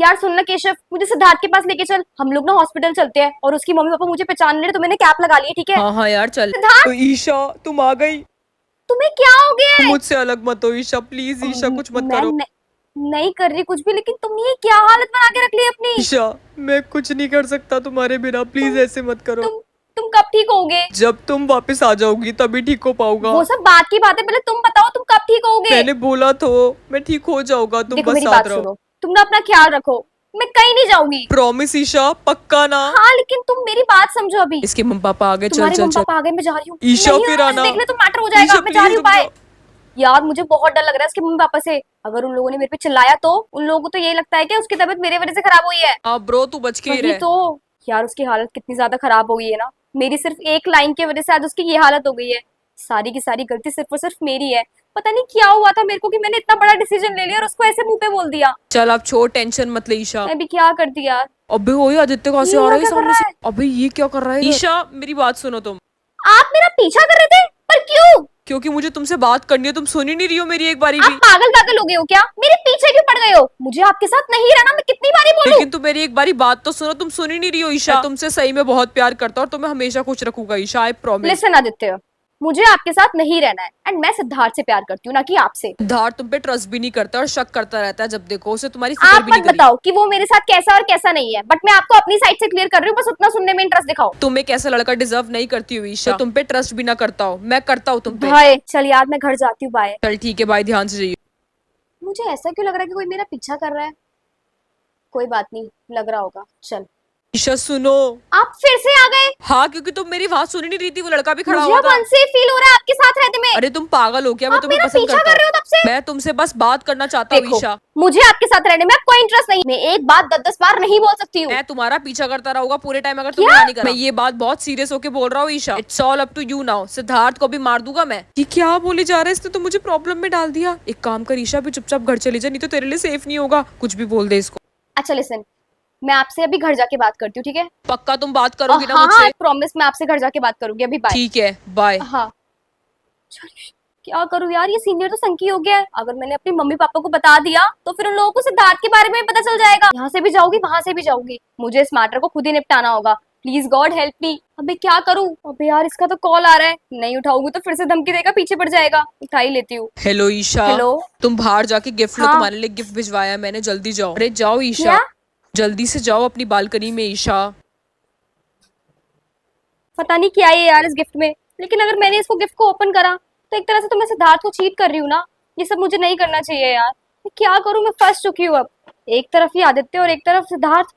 यार सुन ना केशव, मुझे सिद्धार्थ के पास लेके चल। हम लोग ना हॉस्पिटल चलते हैं और उसकी मम्मी पापा मुझे पहचान ले तो मैंने कैप लगा ली है, ठीक है? हाँ हाँ यार चल। सिद्धार्थ, ईशा तुम आ गई। तुम्हें क्या हो गया है? मुझसे अलग मत हो ईशा, प्लीज ईशा कुछ मत मैं करो। नहीं कर रही कुछ भी, लेकिन तुम ये क्या हालत बना के रख ली अपनी? ईशा मैं कुछ नहीं कर सकता तुम्हारे बिना, प्लीज तुम ऐसे मत करो। तुम तुम कब ठीक होगे? जब तुम वापस आ जाओगी तभी ठीक हो पाऊंगा। वो सब बात की बात है, पहले तुम बताओ तुम कब ठीक होगे? मैंने बोला तो मैं ठीक हो जाऊंगा, तुम देखो बस मेरी साथ बात रहो। सुनो, तुम ना अपना ख्याल रखो। मैं कहीं नहीं जाऊंगी। प्रॉमिस ईशा, पक्का ना? हाँ लेकिन तुम मेरी बात समझो अभी। इसके मम्मी पापा आ गए, चल तुम्हारे चल मम्मी चल। पापा आ गए, मैं जा रही हूँ। ईशा नहीं फिर हाँ, मुझे आना। देख ले तो मैटर हो जाएगा। ईशा मैं जा रही प्लीज हूँ, रुक बाय। जाओ। यार मुझे बहुत डर लग रहा है इसकी मम्मी पापा से। अगर उन लोगों ने मेरे पे चिल्लाया तो उन लोगों को तो यही लगता है कि उसकी तबीयत मेरे वजह से खराब हुई है। हाँ ब्रो तू बच के ही वही रह। तो। यार उसकी हालत कितनी ज्यादा खराब हो गई है ना। मेरी सिर्फ एक लाइन की वजह से आज उसकी ये हालत हो गई है। सारी की सारी गलती सिर्फ और सिर्फ मेरी है। पता नहीं क्या हुआ था मेरे को कि मैंने इतना बड़ा डिसीजन ले लिया और उसको ऐसे मुंह पे बोल दिया। चल अब छोड़, टेंशन मत ले ईशा। मैं भी क्या करती यार। अबे वही आदित्य कहाँ से ये आ रहा यहाँ है क्या कर सामने रहा से? है? अबे ये क्या कर रहा है ईशा मेरी बात सुनो तुम। आप मेरा पीछा कर रहे थे, पर क्यों? क्योंकि मुझे तुमसे बात करनी है, तुम सुन ही नहीं रही हो मेरी एक बारी आप भी। पागल पागल हो गए हो क्या? मेरे पीछे क्यों पड़ गए हो? मुझे आपके साथ नहीं रहना, मैं कितनी बारी बोलूं? लेकिन तुम मेरी एक बारी बात तो सुनो, तुम सुन ही नहीं रही हो ईशा। मैं तुमसे सही में बहुत प्यार करता हूँ और तुम्हें हमेशा खुश रखूंगा Isha, I promise. Listen Aditya, मुझे आपके साथ नहीं रहना है एंड मैं सिद्धार्थ से प्यार करती हूँ ना कि आपसे। सिद्धार्थ तुम पे ट्रस्ट भी नहीं करता और शक करता रहता है, जब देखो उसे तुम्हारी फिक्र आप भी नहीं मत करी। बताओ कि वो मेरे साथ कैसा और कैसा नहीं है, बट मैं आपको अपनी साइड से क्लियर कर रही हूँ, बस उतना सुनने में इंटरेस्ट दिखाओ। तुम एक ऐसा लड़का डिजर्व नहीं करती हो ईशा, तुम पे ट्रस्ट भी ना करता हो। मैं करता हूँ तुम पे। बाय। चल यार मैं घर जाती हूँ, बाय। चल ठीक है भाई, ध्यान से जाइए। मुझे ऐसा क्यों लग रहा है कि कोई मेरा पीछा कर रहा है? कोई बात नहीं, लग रहा होगा। चल। ईशा सुनो। आप फिर से आ गए? हाँ क्योंकि तुम मेरी बात सुन ही नहीं रही थी, वो लड़का भी खड़ा मुझे हुआ अब था। अनसेफ फील हो रहा है आपके साथ रहने में। अरे तुम पागल हो क्या? मैं आप तुम्हें मेरा पसंद पीछा करता कर रहे हो हूँ। तब से। मैं तुमसे बस बात करना चाहता हूँ देखो, ईशा। मुझे आपके साथ रहने में अब कोई इंटरेस्ट नहीं। मैं एक बात 10-10 बार नहीं बोल सकती हूँ। मैं तुम्हारा पीछा करता रहूंगा पूरे टाइम अगर तुमने क्या? ना नहीं करा। मैं ये बात बहुत सीरियस होके बोल रहा हूँ Isha, it's all up to you now. Siddharth को भी मार दूंगा मैं। ये क्या बोले जा रहा है, इसने तो मुझे प्रॉब्लम में डाल दिया। एक काम कर ईशा, भी चुपचाप घर चली जा, नहीं तो तेरे लिए सेफ नहीं होगा। कुछ भी बोल दे इसको। अच्छा लिसन, मैं आपसे अभी घर जाके बात करती हूँ, ठीक है? पक्का तुम बात करोगी ना हाँ हाँ, मुझसे? प्रॉमिस, मैं आपसे घर जाके बात करूंगी। अभी बाय। ठीक है बाय। हाँ। चल, क्या करूँ यार, ये सीनियर तो संकी हो गया है। अगर मैंने अपनी मम्मी पापा को बता दिया तो फिर उन लोगों को सिद्धार्थ के बारे में भी पता चल जाएगा। यहाँ से भी जाऊंगी, वहां से भी जाऊंगी। मुझे इस मैटर को खुद ही निपटाना होगा। Please God help me. अबे क्या करूँ? अबे यार इसका तो कॉल आ रहा है, नहीं उठाऊंगी तो फिर से धमकी देगा, पीछे पड़ जाएगा। उठा ही लेती हूँ। हेलो ईशा। हेलो। तुम बाहर जाके गिफ्ट लो, हाँ। तुम्हारे लिए गिफ्ट भिजवाया है मैंने, जल्दी जाओ। अरे जाओ ईशा, क्या? जल्दी से जाओ अपनी बालकनी में ईशा। पता नहीं क्या है यार इस गिफ्ट में, लेकिन अगर मैंने इसको गिफ्ट को ओपन करा तो एक तरह से तो मैं सिद्धार्थ को चीट कर रही हूँ ना। ये सब मुझे नहीं करना चाहिए यार। मैं क्या करूँ, मैं फंस चुकी हूँ अब। एक तरफ ये आदित्य और एक तरफ सिद्धार्थ।